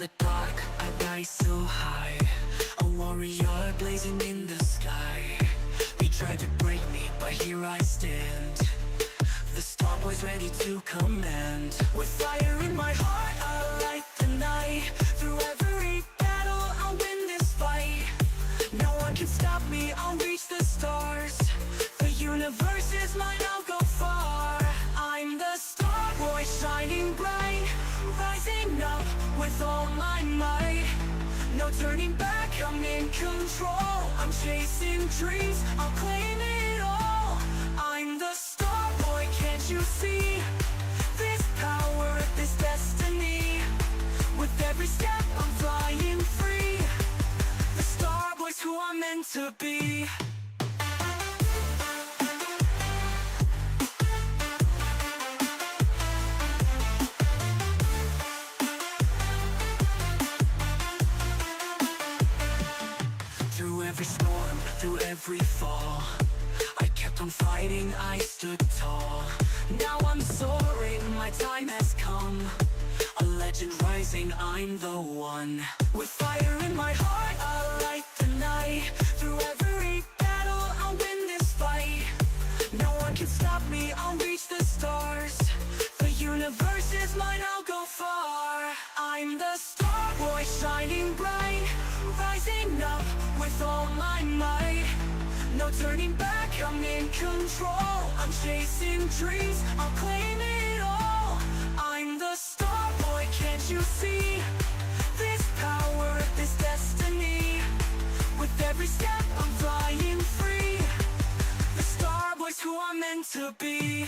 the dark, I rise so high, a warrior blazing in the sky. They tried to break me, but here I stand, the star boy's ready to command. With fire in my heart, I'll light the night. Through every battle, I'll win this fight. No one can stop me, I'll reach the stars. The universe is mine, I'll go far. I'm the star boy shining bright, rising up with all my might. No turning back, I'm in control. I'm chasing dreams, I'll claim it all. I'm the star boy, can't you see? This power, this destiny. With every step, I'm flying free. The star boy's who I'm meant to be. Through every storm, through every fall, I kept on fighting, I stood tall. Now I'm soaring, my time has come. A legend rising, I'm the one. With fire in my heart, I'll light the night. Through every battle, I'll win this fight. No one can stop me, I'll reach the stars. The universe is mine, I'll go far. I'm the star boy shining bright, rising up with all my might. No turning back, I'm in control. I'm chasing dreams, I'll claim it all. I'm the star boy, can't you see? This power, this destiny. With every step, I'm flying free. The star boy's who I'm meant to be.